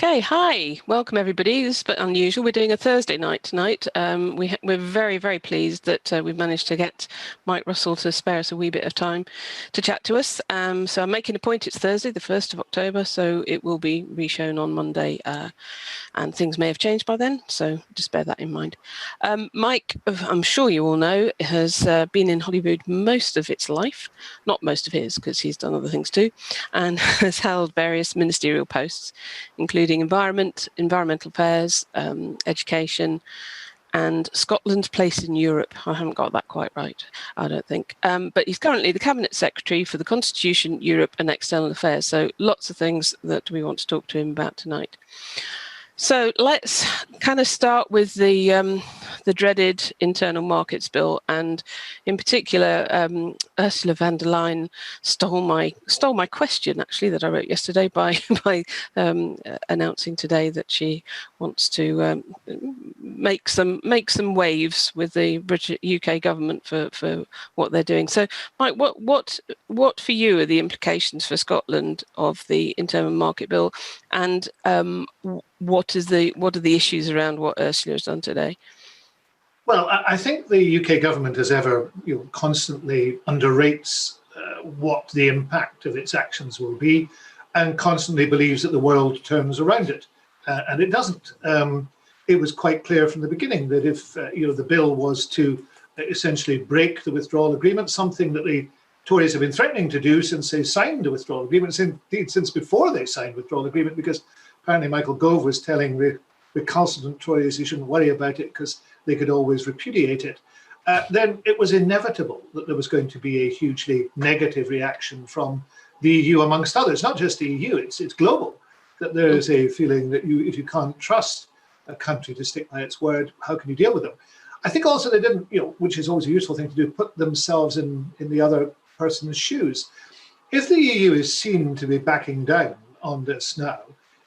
Okay, hi, welcome everybody. This is a bit unusual. We're doing a Thursday night tonight. We're very, very pleased that we've managed to get Mike Russell to spare us a wee bit of time to chat to us. So I'm making a point, it's Thursday, the 1st of October, so it will be re-shown on Monday, and things may have changed by then, so just bear that in mind. Mike, I'm sure you all know, has been in Hollywood most of its life, not most of his, because he's done other things too, and has held various ministerial posts, including environmental affairs, education, and Scotland's place in Europe. I haven't got that quite right, I don't think. But he's currently the Cabinet Secretary for the Constitution, Europe and External Affairs. So lots of things that we want to talk to him about tonight. So let's kind of start with the dreaded internal markets bill, and in particular, Ursula von der Leyen stole my question actually that I wrote yesterday by announcing today that she wants to make some waves with the British UK government for what they're doing. So, Mike, what for you are the implications for Scotland of the internal market bill, and what are the issues around what Ursula has done today? Well, I think the UK government, as ever, constantly underrates what the impact of its actions will be, and constantly believes that the world turns around it, and it doesn't. It was quite clear from the beginning that if the bill was to essentially break the withdrawal agreement, something that the Tories have been threatening to do since they signed the withdrawal agreement, indeed since before they signed the withdrawal agreement, because apparently Michael Gove was telling the recalcitrant Tories he shouldn't worry about it because they could always repudiate it. Then it was inevitable that there was going to be a hugely negative reaction from the EU, amongst others. Not just the EU, it's global. That there is a feeling that if you can't trust a country to stick by its word, how can you deal with them? I think also they didn't, which is always a useful thing to do, put themselves in the other person's shoes. If the EU is seen to be backing down on this now,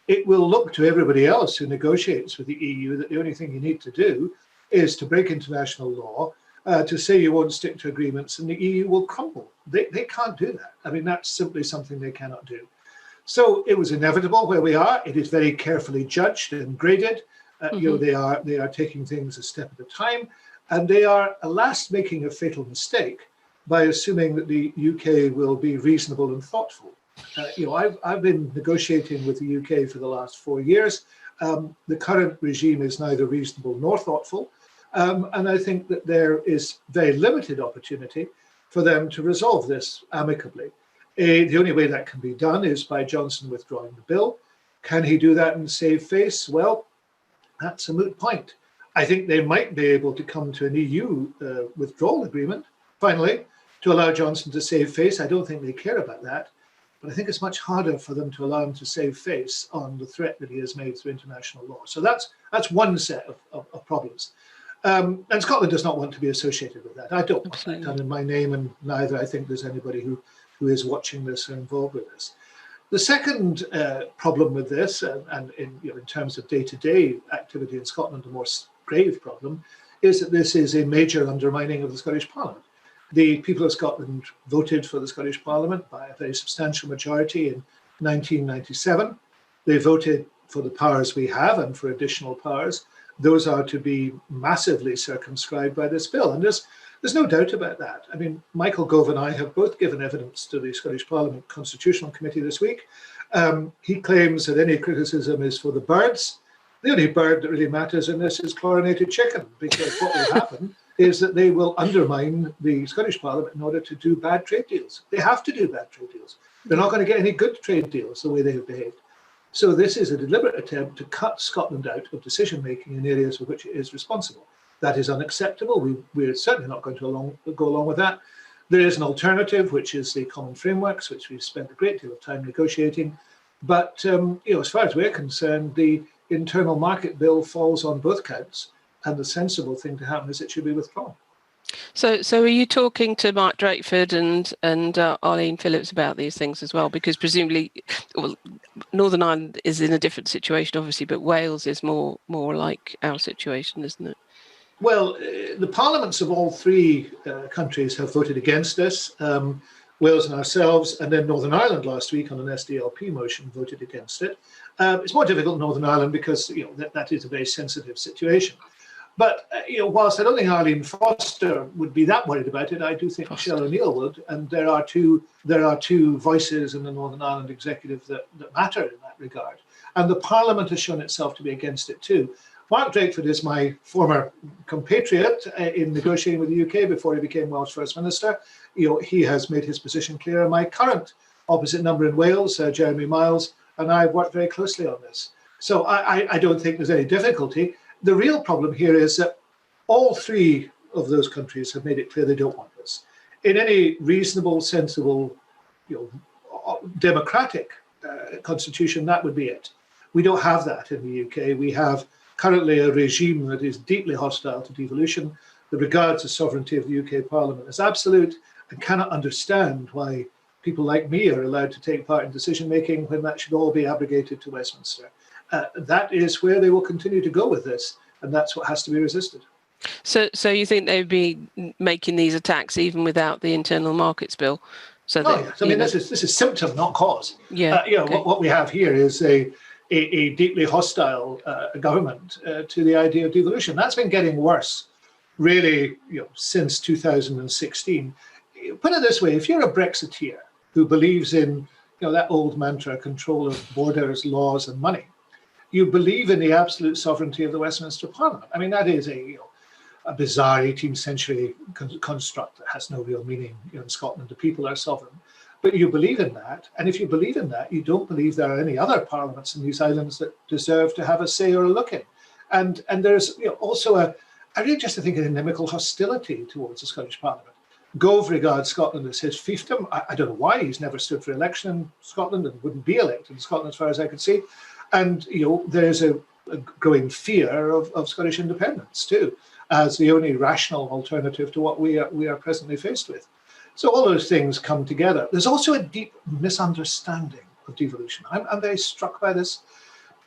it will look to everybody else who negotiates with the EU that the only thing you need to do is to break international law, to say you won't stick to agreements, and the EU will crumble. They can't do that. I mean, that's simply something they cannot do. So it was inevitable where we are. It is very carefully judged and graded. They are taking things a step at a time, and they are at last making a fatal mistake by assuming that the UK will be reasonable and thoughtful. I've been negotiating with the UK for the last 4 years. The current regime is neither reasonable nor thoughtful, and I think that there is very limited opportunity for them to resolve this amicably. The only way that can be done is by Johnson withdrawing the bill. Can he do that and save face? Well, that's a moot point. I think they might be able to come to an EU withdrawal agreement, finally, to allow Johnson to save face. I don't think they care about that. But I think it's much harder for them to allow him to save face on the threat that he has made through international law. So that's one set of problems. And Scotland does not want to be associated with that. I don't want that done in my name, and neither I think there's anybody who is watching this or involved with this. The second problem with this, and in terms of day-to-day activity in Scotland, a more grave problem, is that this is a major undermining of the Scottish Parliament. The people of Scotland voted for the Scottish Parliament by a very substantial majority in 1997. They voted for the powers we have and for additional powers. Those are to be massively circumscribed by this bill. And there's no doubt about that. I mean, Michael Gove and I have both given evidence to the Scottish Parliament Constitutional Committee this week. He claims that any criticism is for the birds. The only bird that really matters in this is chlorinated chicken, because what will happen is that they will undermine the Scottish Parliament in order to do bad trade deals. They have to do bad trade deals. They're not going to get any good trade deals the way they have behaved. So this is a deliberate attempt to cut Scotland out of decision-making in areas for which it is responsible. That is unacceptable. We're certainly not going to go along with that. There is an alternative, which is the common frameworks, which we've spent a great deal of time negotiating. But as far as we're concerned, the internal market bill falls on both counts, and the sensible thing to happen is it should be withdrawn. So are you talking to Mark Drakeford and Arlene Phillips about these things as well? Because presumably, Northern Ireland is in a different situation, obviously, but Wales is more like our situation, isn't it? Well, the parliaments of all three countries have voted against this. Wales and ourselves, and then Northern Ireland last week on an SDLP motion voted against it. It's more difficult in Northern Ireland because that is a very sensitive situation. But whilst I don't think Arlene Foster would be that worried about it, I do think Michelle O'Neill would. And there are two voices in the Northern Ireland executive that matter in that regard. And the Parliament has shown itself to be against it too. Mark Drakeford is my former compatriot in negotiating with the UK before he became Welsh First Minister. He has made his position clear. And my current opposite number in Wales, Jeremy Miles, and I have worked very closely on this. So I don't think there's any difficulty. The real problem here is that all three of those countries have made it clear they don't want this. In any reasonable, sensible, democratic constitution, that would be it. We don't have that in the UK. We have currently a regime that is deeply hostile to devolution, that regards the sovereignty of the UK Parliament as absolute, and cannot understand why people like me are allowed to take part in decision-making when that should all be abrogated to Westminster. That is where they will continue to go with this, and that's what has to be resisted. So you think they'd be making these attacks even without the Internal Markets Bill? So yes. I mean, this is symptom, not cause. Yeah. Okay. What we have here is a deeply hostile government to the idea of devolution. That's been getting worse, really, since 2016. Put it this way: if you're a Brexiteer who believes in that old mantra, control of borders, laws, and money, you believe in the absolute sovereignty of the Westminster Parliament. I mean, that is a bizarre 18th century construct that has no real meaning. In Scotland, the people are sovereign. But you believe in that. And if you believe in that, you don't believe there are any other parliaments in these islands that deserve to have a say or a look in. And there's also I really just think an inimical hostility towards the Scottish Parliament. Gove regards Scotland as his fiefdom. I don't know why he's never stood for election in Scotland and wouldn't be elected in Scotland as far as I could see. And there's a growing fear of Scottish independence too, as the only rational alternative to what we are presently faced with. So all those things come together. There's also a deep misunderstanding of devolution. I'm very struck by this.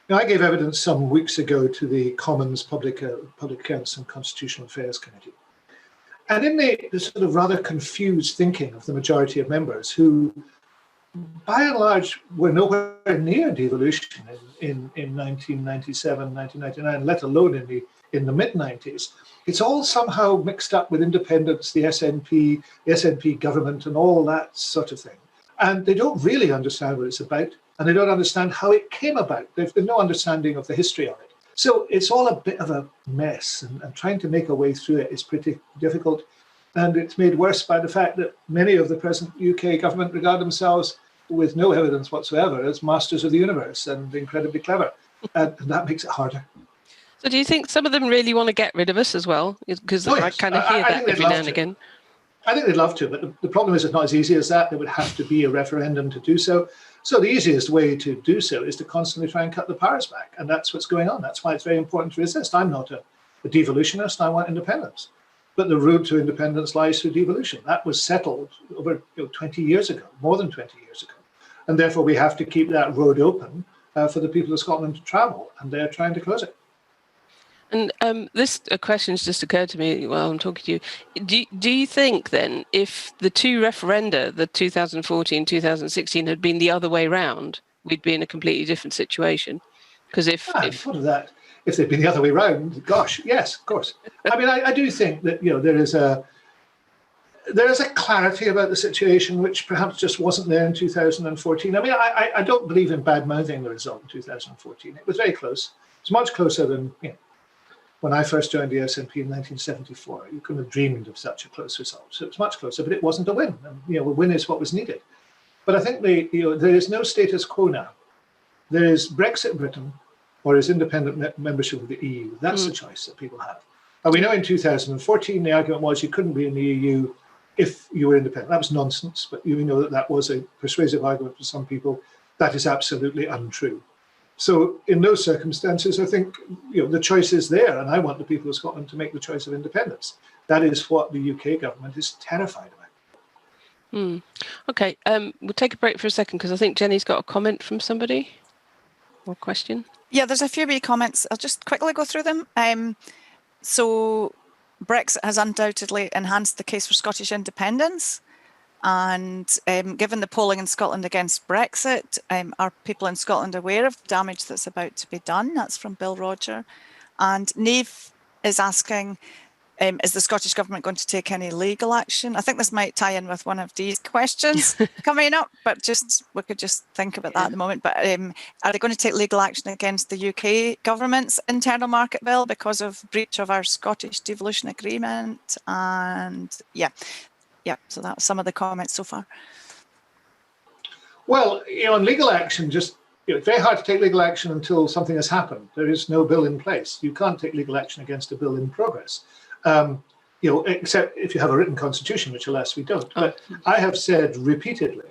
I gave evidence some weeks ago to the Commons Public Accounts and Constitutional Affairs Committee. And in the sort of rather confused thinking of the majority of members who, by and large, were nowhere near devolution in 1997, 1999, let alone in the mid-90s, it's all somehow mixed up with independence, the SNP government, and all that sort of thing. And they don't really understand what it's about, and they don't understand how it came about. They've no understanding of the history of it. So it's all a bit of a mess, and trying to make a way through it is pretty difficult. And it's made worse by the fact that many of the present UK government regard themselves, with no evidence whatsoever, as masters of the universe and incredibly clever. And that makes it harder. So do you think some of them really want to get rid of us as well? Because I kind of hear that every now and again. I think they'd love to, but the problem is it's not as easy as that. There would have to be a referendum to do so. So the easiest way to do so is to constantly try and cut the powers back. And that's what's going on. That's why it's very important to resist. I'm not a devolutionist. I want independence. But the road to independence lies through devolution. That was settled over 20 years ago, more than 20 years ago. And therefore, we have to keep that road open for the people of Scotland to travel. And they're trying to close it. And this question's just occurred to me while I'm talking to you. Do you think then, if the two referenda, the 2014, 2016, had been the other way round, we'd be in a completely different situation? Because if thought of that, if they'd been the other way round, gosh, yes, of course. I mean, I do think that there is a clarity about the situation which perhaps just wasn't there in 2014. I mean, I don't believe in bad mouthing the result in 2014. It was very close. It's much closer than when I first joined the SNP in 1974, you couldn't have dreamed of such a close result. So it's much closer, but it wasn't a win. And, a win is what was needed. But I think there is no status quo now. There is Brexit Britain or is independent membership of the EU. That's the choice that people have. And we know in 2014, the argument was you couldn't be in the EU if you were independent. That was nonsense, but you know that was a persuasive argument for some people. That is absolutely untrue. So in those circumstances, I think the choice is there, and I want the people of Scotland to make the choice of independence. That is what the UK government is terrified about. Okay, we'll take a break for a second because I think Jenny's got a comment from somebody or question. Yeah, there's a few wee comments. I'll just quickly go through them. So Brexit has undoubtedly enhanced the case for Scottish independence. And given the polling in Scotland against Brexit, are people in Scotland aware of the damage that's about to be done? That's from Bill Roger. And Neve is asking, is the Scottish Government going to take any legal action? I think this might tie in with one of Dee's questions coming up, but we could just think about that at the moment. But are they going to take legal action against the UK government's internal market bill because of breach of our Scottish devolution agreement? And so that's some of the comments so far. Well, on legal action, it's very hard to take legal action until something has happened. There is no bill in place. You can't take legal action against a bill in progress, except if you have a written constitution, which alas we don't. But I have said repeatedly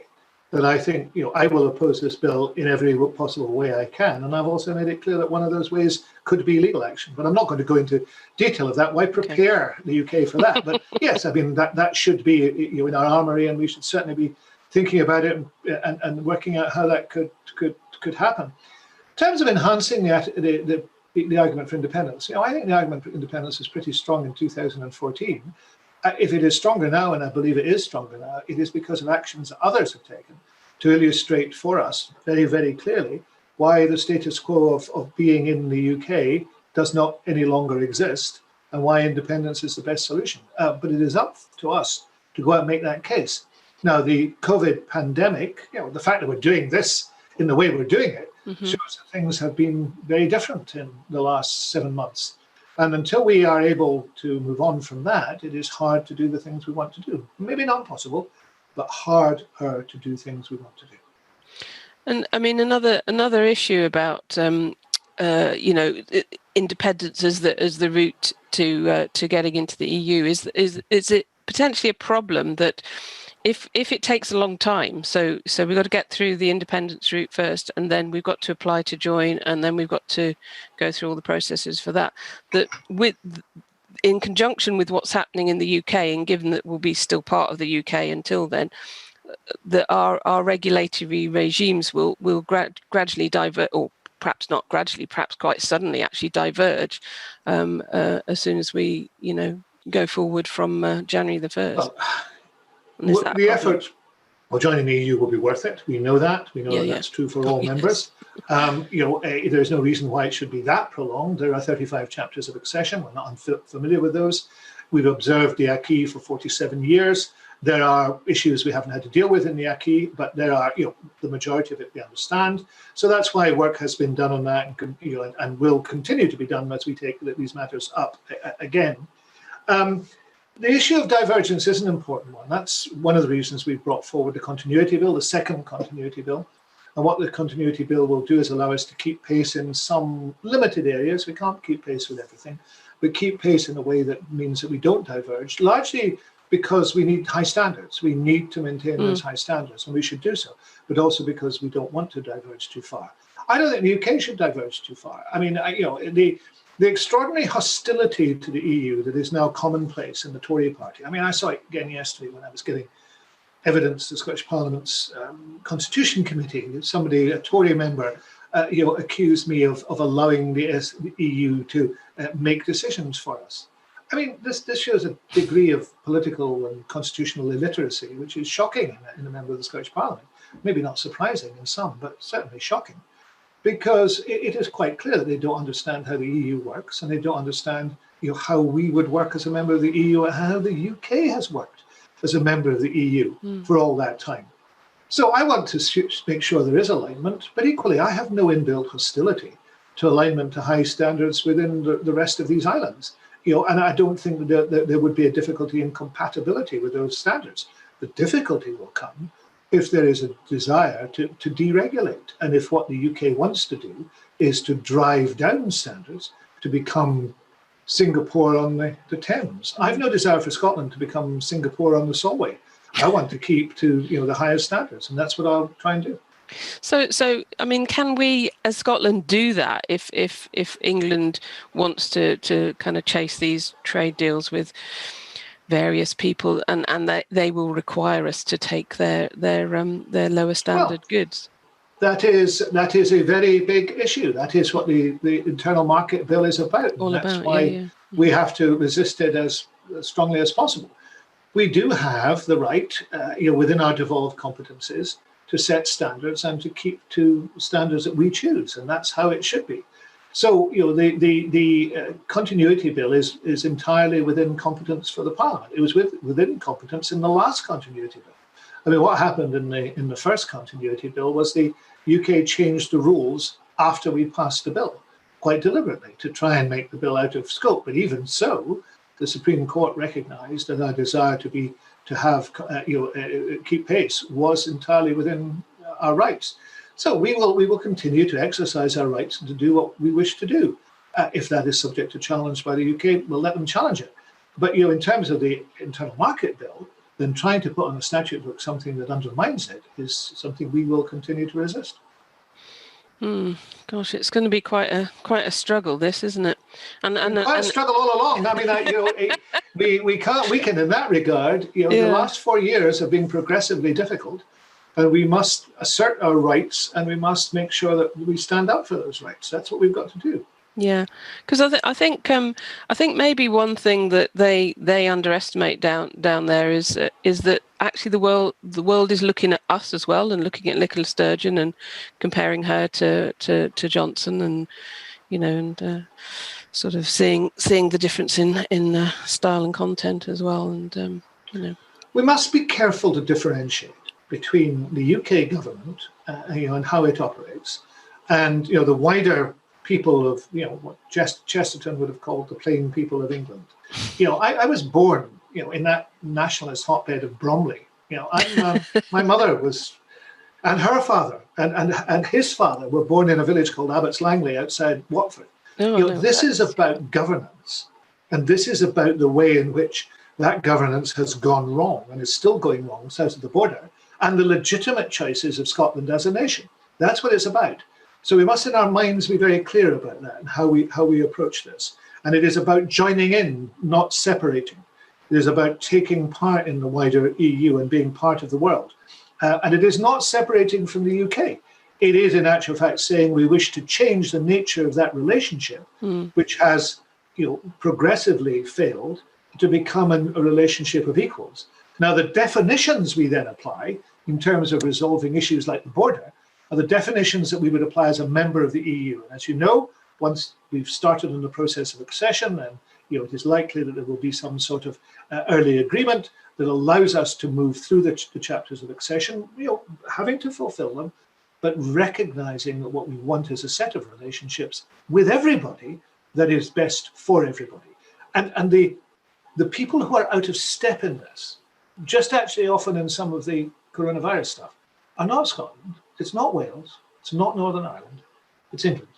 that I think, I will oppose this bill in every possible way I can. And I've also made it clear that one of those ways could be legal action. But I'm not going to go into detail of that. Why prepare the UK for that? But yes, I mean, that should be in our armoury, and we should certainly be thinking about it and working out how that could happen. In terms of enhancing the argument for independence, I think the argument for independence is pretty strong in 2014. If it is stronger now, and I believe it is stronger now, it is because of actions that others have taken to illustrate for us very, very clearly why the status quo of being in the UK does not any longer exist, and why independence is the best solution. But it is up to us to go out and make that case. Now, the COVID pandemic, the fact that we're doing this in the way we're doing it, shows that things have been very different in the last 7 months. And until we are able to move on from that, it is hard to do the things we want to do. Maybe not impossible, but harder to do things we want to do. And I mean, another issue about independence as the route to getting into the EU is it potentially a problem that if it takes a long time, so we've got to get through the independence route first, and then we've got to apply to join, and then we've got to go through all the processes for that. That in conjunction with what's happening in the UK, and given that we'll be still part of the UK until then, that our regulatory regimes will gradually divert, or perhaps not gradually, perhaps quite suddenly actually diverge as soon as we go forward from January the 1st. The effort of joining the EU will be worth it. We know that. We know that's true for all members. There's no reason why it should be that prolonged. There are 35 chapters of accession. We're not unfamiliar with those. We've observed the acquis for 47 years. There are issues we haven't had to deal with in the acquis, but there are, the majority of it we understand. So that's why work has been done on that, and will continue to be done as we take these matters up again. The issue of divergence is an important one. That's one of the reasons we've brought forward the continuity bill, the second continuity bill. And what the continuity bill will do is allow us to keep pace in some limited areas. We can't keep pace with everything, but keep pace in a way that means that we don't diverge, largely because we need high standards. We need to maintain those high standards, and we should do so, but also because we don't want to diverge too far. I don't think the UK should diverge too far. I mean, the extraordinary hostility to the EU that is now commonplace in the Tory party. I mean, I saw it again yesterday when I was getting evidence to the Scottish Parliament's Constitution Committee. Somebody, a Tory member, accused me of allowing the EU to make decisions for us. I mean, this shows a degree of political and constitutional illiteracy, which is shocking in a member of the Scottish Parliament. Maybe not surprising in some, but certainly shocking. Because it is quite clear that they don't understand how the EU works, and they don't understand how we would work as a member of the EU, and how the UK has worked as a member of the EU for all that time. So I want to make sure there is alignment, but equally I have no inbuilt hostility to alignment to high standards within the rest of these islands. And I don't think that there would be a difficulty in compatibility with those standards. The difficulty will come if there is a desire to deregulate, and if what the UK wants to do is to drive down standards to become Singapore on the Thames. I have no desire for Scotland to become Singapore on the Solway. I want to keep to the highest standards, and that's what I'll try and do. So I mean, can we as Scotland do that if England wants to kind of chase these trade deals with various people, and they will require us to take their lower standard goods? That is a very big issue. That is what the internal market bill is about. That's why we have to resist it as strongly as possible. we do have the right, within our devolved competences, to set standards and to keep to standards that we choose, and that's how it should be. So, the continuity bill is entirely within competence for the Parliament. It was within competence in the last continuity bill. I mean, what happened in the first continuity bill was the UK changed the rules after we passed the bill, quite deliberately, to try and make the bill out of scope. But even so, the Supreme Court recognised that our desire keep pace was entirely within our rights. So we will continue to exercise our rights and to do what we wish to do. If that is subject to challenge by the UK, we'll let them challenge it. But in terms of the internal market bill, then trying to put on a statute book something that undermines it is something we will continue to resist. Gosh, it's going to be quite a struggle, this, isn't it? And quite a struggle all along. I mean, we can't weaken in that regard. The last 4 years have been progressively difficult, and we must assert our rights, and we must make sure that we stand up for those rights. That's what we've got to do. Yeah, because I think maybe one thing that they underestimate down there is that actually the world is looking at us as well, and looking at Nicola Sturgeon and comparing her to Johnson, and and sort of seeing the difference in style and content as well, and we must be careful to differentiate between the UK government, and how it operates, and the wider people of what Chesterton would have called the plain people of England. I was born in that nationalist hotbed of Bromley. My mother was, and her father and his father were born in a village called Abbots Langley outside Watford. This is about governance, and this is about the way in which that governance has gone wrong and is still going wrong south of the border, and the legitimate choices of Scotland as a nation. That's what it's about. So we must, in our minds, be very clear about that and how we approach this. And it is about joining in, not separating. It is about taking part in the wider EU and being part of the world. And it is not separating from the UK. It is, in actual fact, saying we wish to change the nature of that relationship, which has, progressively failed to become a relationship of equals. Now, the definitions we then apply in terms of resolving issues like the border are the definitions that we would apply as a member of the EU. And as you know, once we've started on the process of accession, and it is likely that there will be some sort of early agreement that allows us to move through the chapters of accession, having to fulfill them, but recognizing that what we want is a set of relationships with everybody that is best for everybody. And the people who are out of step in this, just actually often in some of the coronavirus stuff, are not Scotland. It's not Wales, it's not Northern Ireland, it's England.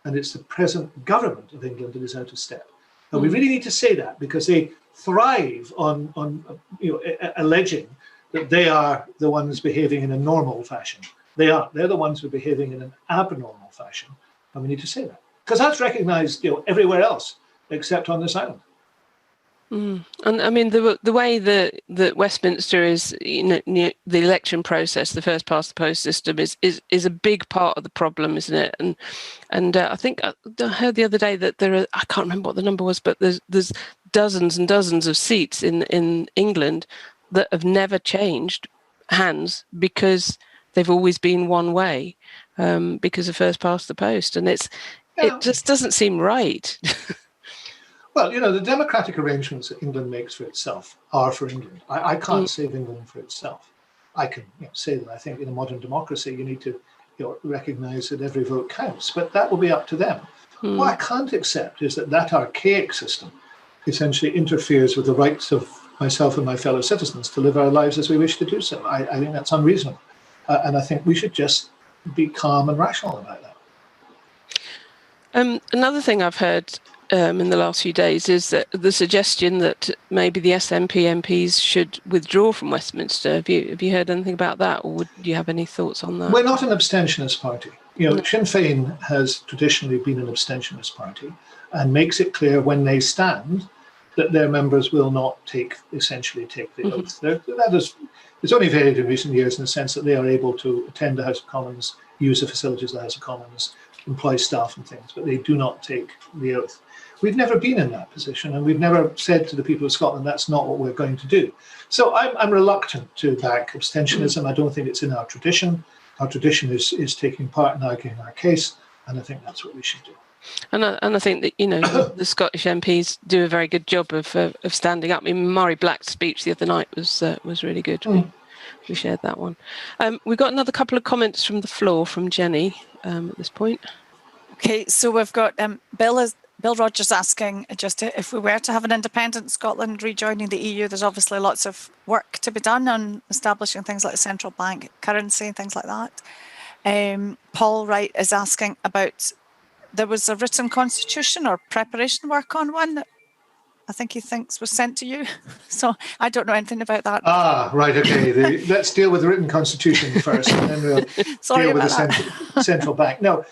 And it's the present government of England that is out of step. And we really need to say that, because they thrive on alleging that they are the ones behaving in a normal fashion. They're the ones who are behaving in an abnormal fashion. And we need to say that. Because that's recognised everywhere else except on this island. And I mean, the way that Westminster is, the election process, the first past the post system is a big part of the problem, isn't it? And I think I heard the other day that there are, I can't remember what the number was, but there's dozens and dozens of seats in England that have never changed hands because they've always been one way, because of first past the post, and it just doesn't seem right. Well, the democratic arrangements that England makes for itself are for England. I can't save England for itself. I can say that I think in a modern democracy you need to recognise that every vote counts, but that will be up to them. What I can't accept is that archaic system essentially interferes with the rights of myself and my fellow citizens to live our lives as we wish to do so. I think that's unreasonable. And I think we should just be calm and rational about that. Another thing I've heard in the last few days is that the suggestion that maybe the SNP MPs should withdraw from Westminster. Have you heard anything about that, or do you have any thoughts on that? We're not an abstentionist party. Sinn Féin has traditionally been an abstentionist party and makes it clear when they stand that their members will not essentially take the oath. It's only varied in recent years in the sense that they are able to attend the House of Commons, use the facilities of the House of Commons, employ staff and things, but they do not take the oath. We've never been in that position, and we've never said to the people of Scotland, that's not what we're going to do. So I'm reluctant to back abstentionism. I don't think it's in our tradition. Our tradition is taking part in arguing our case, and I think that's what we should do. And I think that, the Scottish MPs do a very good job of standing up. I mean, Murray Black's speech the other night was really good. We shared that one. We've got another couple of comments from the floor from Jenny at this point. Okay, so we've got Bill Rogers asking just if we were to have an independent Scotland rejoining the EU, there's obviously lots of work to be done on establishing things like the central bank currency and things like that. Paul Wright is asking about, there was a written constitution or preparation work on one that I think he thinks was sent to you. So I don't know anything about that. Ah, right, okay. Let's deal with the written constitution first, and then we'll deal with the central bank. No.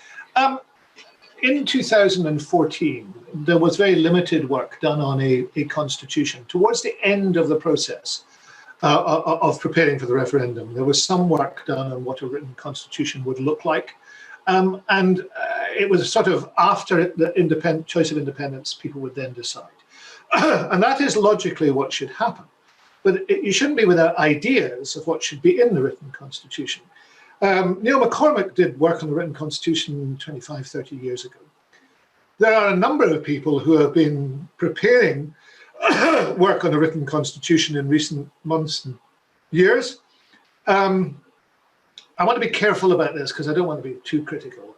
In 2014, there was very limited work done on a constitution. Towards the end of the process of preparing for the referendum, there was some work done on what a written constitution would look like. And it was sort of after the choice of independence, people would then decide. And that is logically what should happen. But you shouldn't be without ideas of what should be in the written constitution. Neil McCormick did work on the written constitution 25, 30 years ago. There are a number of people who have been preparing work on the written constitution in recent months and years. I want to be careful about this because I don't want to be too critical.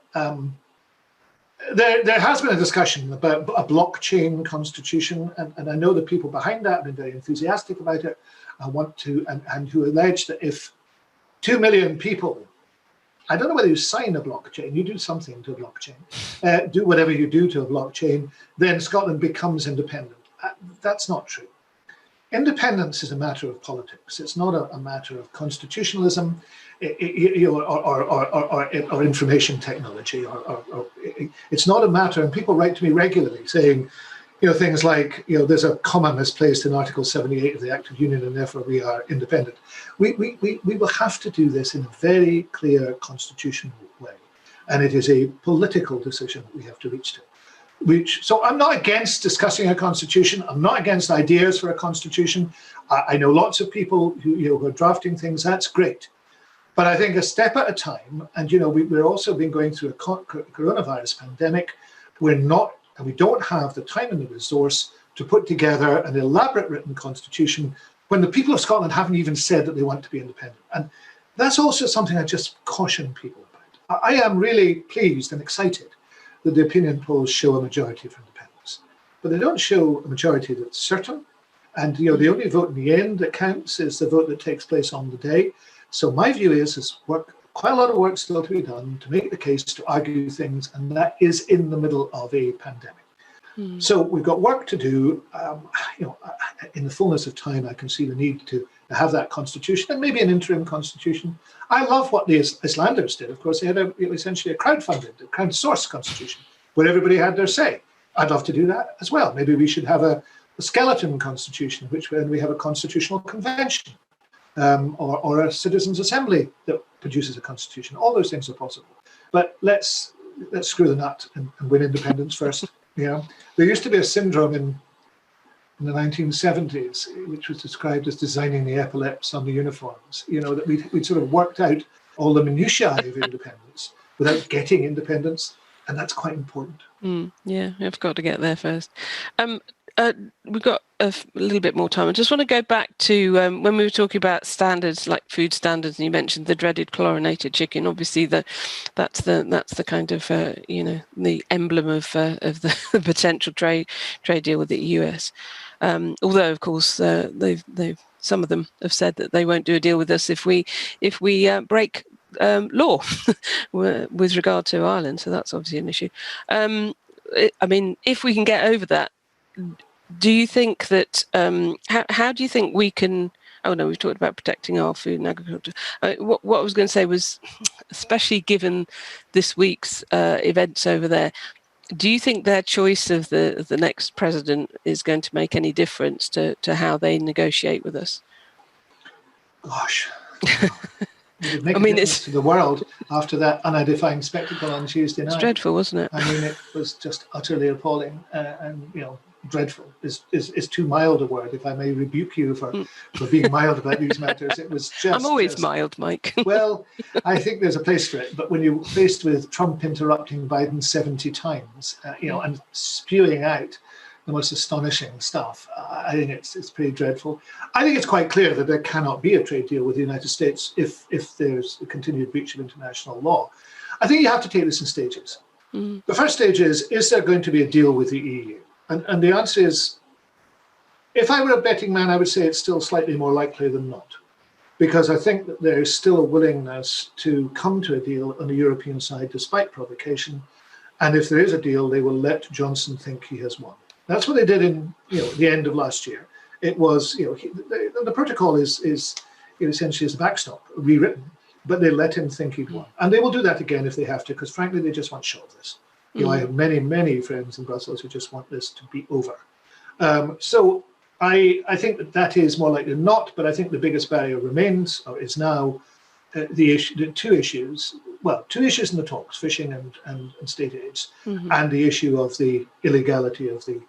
There has been a discussion about a blockchain constitution, and I know the people behind that have been very enthusiastic about it. I want to, and who allege that if 2 million people, I don't know whether you sign a blockchain, you do something to a blockchain, do whatever you do to a blockchain, then Scotland becomes independent. That's not true. Independence is a matter of politics. It's not a matter of constitutionalism or information technology. It's not a matter, and people write to me regularly saying, things like, there's a comma misplaced in Article 78 of the Act of Union, and therefore we are independent. We will have to do this in a very clear constitutional way, and it is a political decision that we have to reach to. So I'm not against discussing a constitution. I'm not against ideas for a constitution. I know lots of people who are drafting things. That's great. But I think a step at a time, and we're also been going through a coronavirus pandemic. We don't have the time and the resource to put together an elaborate written constitution when the people of Scotland haven't even said that they want to be independent. And that's also something I just caution people about. I am really pleased and excited that the opinion polls show a majority for independence, but they don't show a majority that's certain. And the only vote in the end that counts is the vote that takes place on the day. So my view is quite a lot of work still to be done to make the case, to argue things, and that is in the middle of a pandemic. So we've got work to do. In the fullness of time, I can see the need to have that constitution and maybe an interim constitution. I love what the Icelanders did. Of course, they had essentially a crowdsourced constitution where everybody had their say. I'd love to do that as well. Maybe we should have a skeleton constitution, which when we have a constitutional convention or a citizens' assembly that produces a constitution. All those things are possible. But let's screw the nut and win independence first. There used to be a syndrome in the 1970s, which was described as designing the epaulets on the uniforms, that we'd sort of worked out all the minutiae of independence without getting independence, and that's quite important. Yeah, we've got to get there first. We've got a little bit more time. I just want to go back to when we were talking about standards, like food standards, and you mentioned the dreaded chlorinated chicken. Obviously, that's the kind of the emblem of the potential trade deal with the US. Although, of course, they've some of them have said that they won't do a deal with us if we break law with regard to Ireland. So that's obviously an issue. If we can get over that, do you think that how do you think we can? Oh no, we've talked about protecting our food and agriculture. What I was going to say was, especially given this week's events over there, do you think their choice of the next president is going to make any difference to how they negotiate with us? Gosh, It would make I a mean, difference to the world after that unedifying spectacle on Tuesday night. It's dreadful, wasn't it? I mean, it was just utterly appalling, and dreadful is too mild a word. If I may rebuke you for being mild about these matters, it was just. I'm always mild, Mike. Well, I think there's a place for it, but when you're faced with Trump interrupting Biden 70 times, and spewing out the most astonishing stuff, I think it's pretty dreadful. I think it's quite clear that there cannot be a trade deal with the United States if there's a continued breach of international law. I think you have to take this in stages. The first stage is there going to be a deal with the EU? And the answer is, if I were a betting man, I would say it's still slightly more likely than not. Because I think that there is still a willingness to come to a deal on the European side despite provocation. And if there is a deal, they will let Johnson think he has won. That's what they did in the end of last year. It was, the protocol is essentially as a backstop, rewritten, but they let him think he'd won. And they will do that again if they have to, because frankly, they just want short of this. I have many, many friends in Brussels who just want this to be over. So I think that is more likely than not, but I think the biggest barrier remains, or is now, the two issues in the talks, fishing and state aids, and the issue of the illegality of the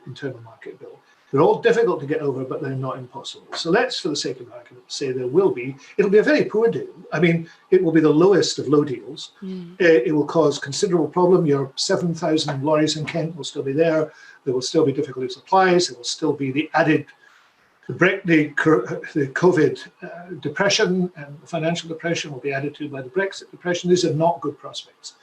internal market bill. They're all difficult to get over, but they're not impossible. So let's, for the sake of argument, say there will be. It'll be a very poor deal. I mean, it will be the lowest of low deals. It will cause considerable problem. Your 7,000 lorries in Kent will still be there. There will still be difficulty with supplies. There will still be the added, the COVID depression and the financial depression will be added to by the Brexit depression. These are not good prospects.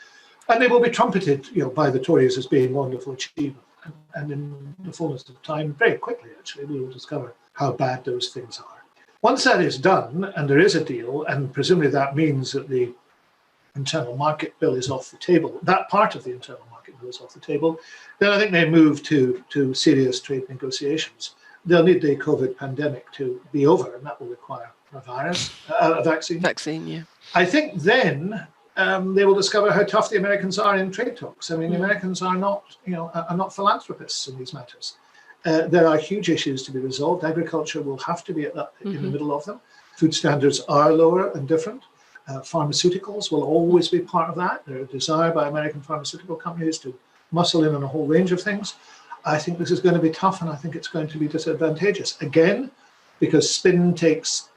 And they will be trumpeted by the Tories as being wonderful achievements. And in the fullness of time, very quickly, actually, we will discover how bad those things are. Once that is done, and there is a deal, and presumably that means that the internal market bill is off the table, that part of the internal market bill is off the table, then I think they move to serious trade negotiations. They'll need the COVID pandemic to be over, and that will require a vaccine. Vaccine, yeah. I think then they will discover how tough the Americans are in trade talks. I mean, the Americans are not philanthropists in these matters. There are huge issues to be resolved. Agriculture will have to be in the middle of them. Food standards are lower and different. Pharmaceuticals will always be part of that. There is a desire by American pharmaceutical companies to muscle in on a whole range of things. I think this is going to be tough, and I think it's going to be disadvantageous. Again, because spin takes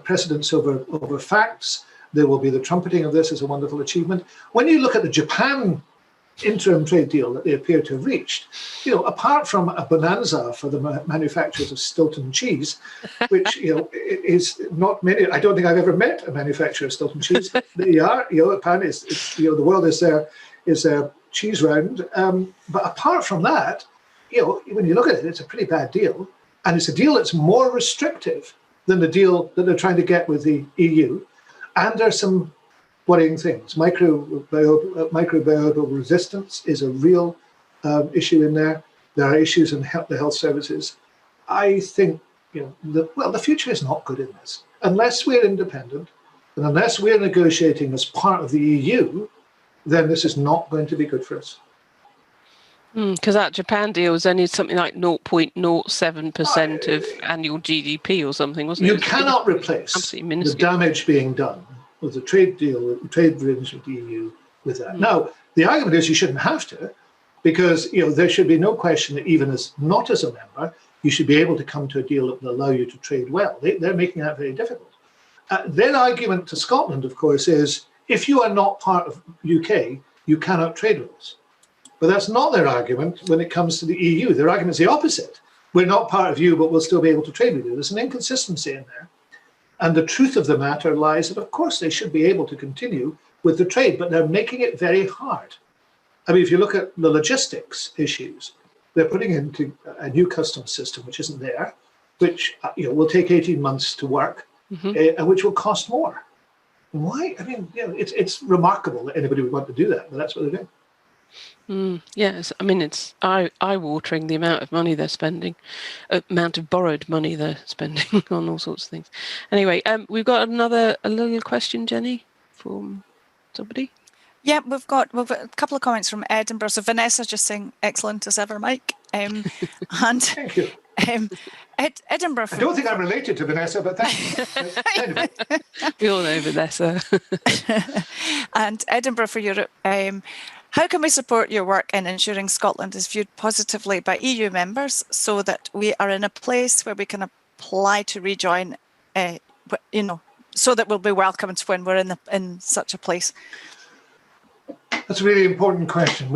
precedence over facts. There will be the trumpeting of this as a wonderful achievement. When you look at the Japan interim trade deal that they appear to have reached, apart from a bonanza for the manufacturers of Stilton cheese, which is not many. I don't think I've ever met a manufacturer of Stilton cheese. They are, apparently, the world is their cheese round. But apart from that, when you look at it, it's a pretty bad deal, and it's a deal that's more restrictive than the deal that they're trying to get with the EU. And there's some worrying things. Microbial resistance is a real issue in there. There are issues in the health services. I think the future is not good in this. Unless we're independent, and unless we're negotiating as part of the EU, then this is not going to be good for us. Because that Japan deal was only something like 0.07% of annual GDP or something, wasn't it? You cannot replace the damage being done with the trade deal, trade agreements with the EU with that. Now, the argument is you shouldn't have to, because there should be no question that even not as a member, you should be able to come to a deal that will allow you to trade well. They're making that very difficult. Their argument to Scotland, of course, is if you are not part of UK, you cannot trade with us. But that's not their argument when it comes to the EU. Their argument is the opposite. We're not part of you, but we'll still be able to trade with you. There's an inconsistency in there. And the truth of the matter lies that, of course, they should be able to continue with the trade, but they're making it very hard. I mean, if you look at the logistics issues, they're putting into a new customs system, which isn't there, which will take 18 months to work, and which will cost more. Why? I mean, it's remarkable that anybody would want to do that, but that's what they're doing. Yes, I mean, it's eye-watering the amount of money they're spending, amount of borrowed money they're spending on all sorts of things. Anyway, we've got a little question, Jenny, from somebody. Yeah, we've got a couple of comments from Edinburgh. So Vanessa just saying, excellent as ever, Mike. And Thank you. Edinburgh. I don't think I'm related to Vanessa, but thank you. Anyway. We all know Vanessa. And Edinburgh for Europe. How can we support your work in ensuring Scotland is viewed positively by EU members so that we are in a place where we can apply to rejoin, so that we'll be welcomed when we're in such a place? That's a really important question.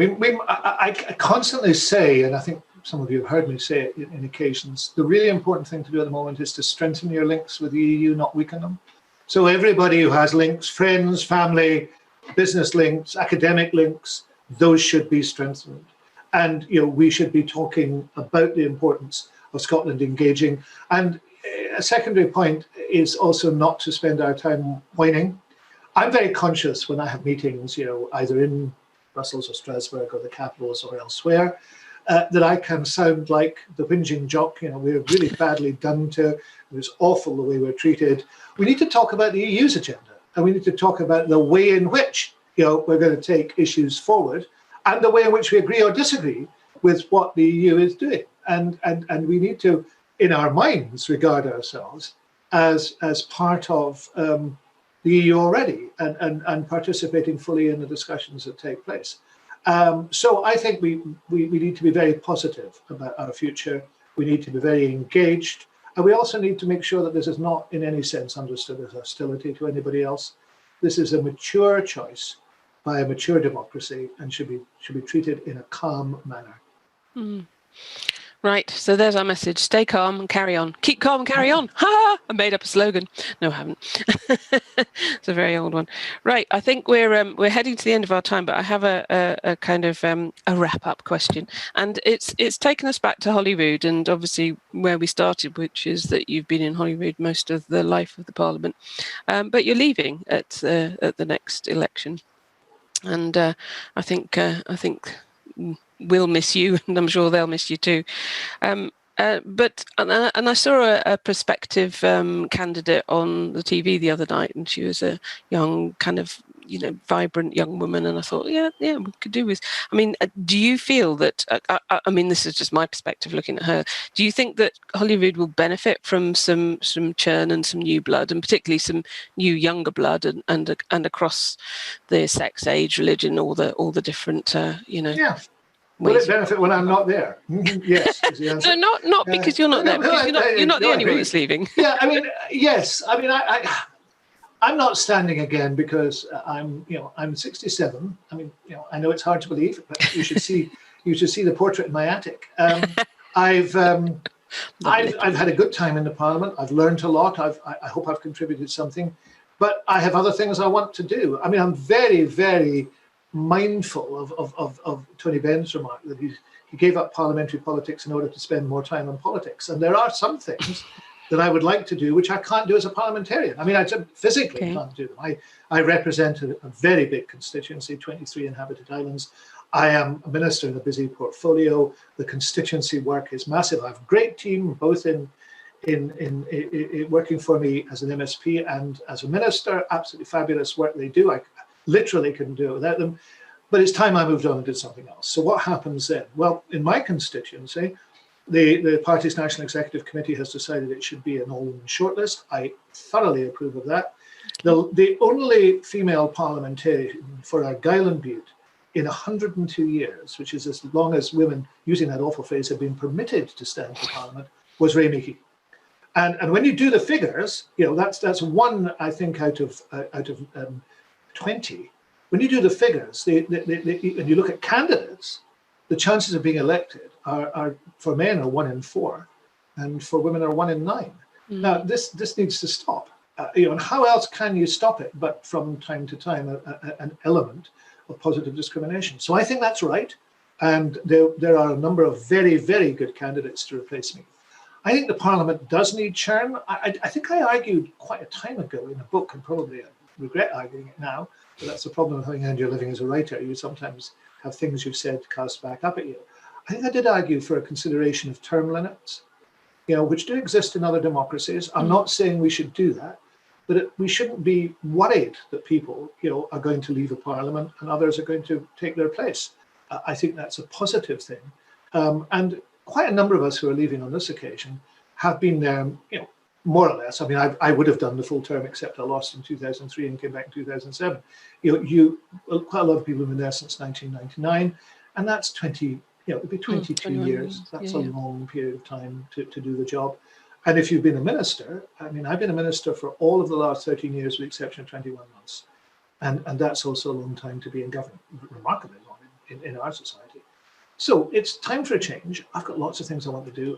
I constantly say, and I think some of you have heard me say it in occasions, the really important thing to do at the moment is to strengthen your links with the EU, not weaken them. So everybody who has links, friends, family, business links, academic links, those should be strengthened. And we should be talking about the importance of Scotland engaging. And a secondary point is also not to spend our time whining. I'm very conscious when I have meetings, either in Brussels or Strasbourg or the capitals or elsewhere, that I can sound like the whinging jock. We're really badly done to. It was awful the way we're treated. We need to talk about the EU's agenda, and we need to talk about the way in which we're going to take issues forward, and the way in which we agree or disagree with what the EU is doing. And we need to, in our minds, regard ourselves as part of the EU already, and participating fully in the discussions that take place. So I think we need to be very positive about our future. We need to be very engaged. And we also need to make sure that this is not in any sense understood as hostility to anybody else. This is a mature choice by a mature democracy and should be treated in a calm manner. Mm. Right, so there's our message. Stay calm and carry on. Keep calm and carry on. Ha! I made up a slogan. No, I haven't. It's a very old one. Right, I think we're heading to the end of our time, but I have a kind of a wrap-up question, and it's taken us back to Holyrood, and obviously where we started, which is that you've been in Holyrood most of the life of the Parliament, but you're leaving at the next election, and I think we'll miss you, and I'm sure they'll miss you too. But I saw a prospective candidate on the TV the other night, and she was a young, kind of vibrant young woman, and I thought, yeah, we could do with. I mean, do you feel that? I mean, this is just my perspective looking at her. Do you think that Holyrood will benefit from some churn and some new blood, and particularly some new younger blood, and across the sex, age, religion, all the different Yeah. Will it benefit when I'm not there? Yes, is the answer. No, not because you're not there. Because you're not the only one that's leaving. Yeah, I mean, yes. I mean, I'm not standing again because I'm 67. I mean, I know it's hard to believe, but you should see the portrait in my attic. I've had a good time in the Parliament. I've learned a lot. I hope I've contributed something, but I have other things I want to do. I mean, I'm very, very mindful of Tony Benn's remark that he gave up parliamentary politics in order to spend more time on politics. And there are some things that I would like to do which I can't do as a parliamentarian. I mean, I physically can't do them. I represent a very big constituency, 23 inhabited islands. I am a minister in a busy portfolio. The constituency work is massive. I have a great team, both in working for me as an MSP and as a minister. Absolutely fabulous work they do. I literally couldn't do it without them. But it's time I moved on and did something else. So what happens then? Well, in my constituency, the party's National Executive Committee has decided it should be an all-women shortlist. I thoroughly approve of that. The only female parliamentarian for Argyll and Bute in 102 years, which is as long as women, using that awful phrase, have been permitted to stand for Parliament, was Ray Meeke. And when you do the figures, that's one, I think, out of 20. When you do the figures, and you look at candidates, the chances of being elected are for men are 1 in 4, and for women are 1 in 9. Now this needs to stop. And how else can you stop it but from time to time an element of positive discrimination? So I think that's right, and there are a number of very, very good candidates to replace me. I think the Parliament does need churn. I think I argued quite a time ago in a book, and probably regret arguing it now, but that's the problem of having earned your living as a writer. You sometimes have things you've said cast back up at you. I think I did argue for a consideration of term limits, which do exist in other democracies. I'm not saying we should do that, but we shouldn't be worried that people, are going to leave a parliament and others are going to take their place. I think that's a positive thing. And quite a number of us who are leaving on this occasion have been there, more or less. I mean, I would have done the full term, except I lost in 2003 and came back in 2007. Quite a lot of people have been there since 1999, and that's 20. It'd be 22 years. That's a long period of time to do the job. And if you've been a minister, I mean, I've been a minister for all of the last 13 years, with the exception of 21 months. And that's also a long time to be in government, remarkably long in our society. So it's time for a change. I've got lots of things I want to do.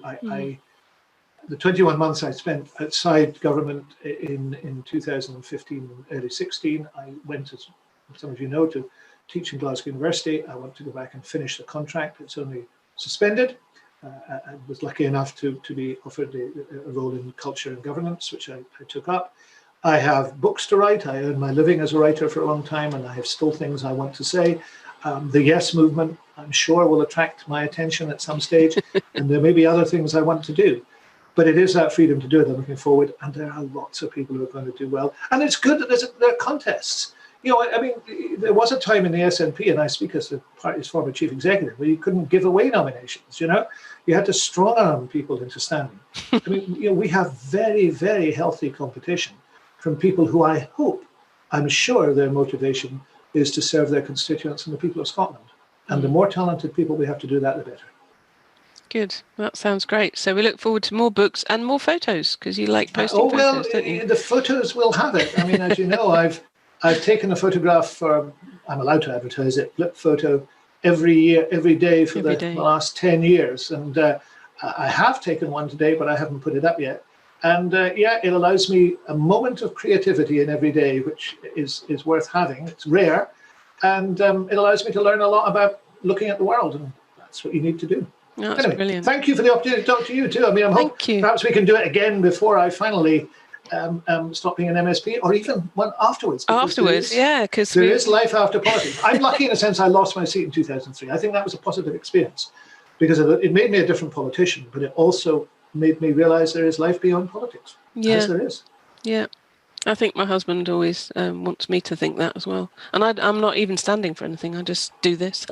The 21 months I spent outside government in 2015 and early 16, I went, as some of you know, to teach in Glasgow University. I want to go back and finish the contract. It's only suspended. I was lucky enough to be offered a role in culture and governance, which I took up. I have books to write. I earned my living as a writer for a long time, and I have still things I want to say. The Yes movement, I'm sure, will attract my attention at some stage, and there may be other things I want to do. But it is that freedom to do it I'm looking forward, and there are lots of people who are going to do well. And it's good that there are contests. I mean, there was a time in the SNP, and I speak as the party's former chief executive, where you couldn't give away nominations, You had to strong arm people into standing. I mean, we have very, very healthy competition from people who I'm sure their motivation is to serve their constituents and the people of Scotland. And the more talented people we have to do that, the better. Good. That sounds great. So we look forward to more books and more photos, because you like posting photos, don't you? The photos will have it. I mean, as you know, I've taken a photograph for, I'm allowed to advertise it, flip photo every day for the last 10 years. And I have taken one today, but I haven't put it up yet. And it allows me a moment of creativity in every day, which is worth having. It's rare. And it allows me to learn a lot about looking at the world. And that's what you need to do. Oh, that's brilliant. Thank you for the opportunity to talk to you too. I mean, I'm hoping perhaps we can do it again before I finally stop being an MSP, or even one afterwards. Because there is life after politics. I'm lucky in a sense I lost my seat in 2003. I think that was a positive experience, because it made me a different politician, but it also made me realize there is life beyond politics. Yes, there is. Yeah. I think my husband always wants me to think that as well. And I'm not even standing for anything. I just do this.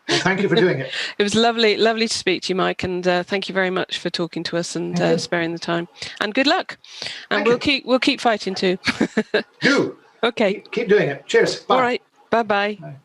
Well, thank you for doing it. It was lovely to speak to you, Mike, and thank you very much for talking to us and sparing the time. And good luck. And we'll keep fighting too. Do. Okay. Keep doing it. Cheers. Bye. All right. Bye-bye. Bye.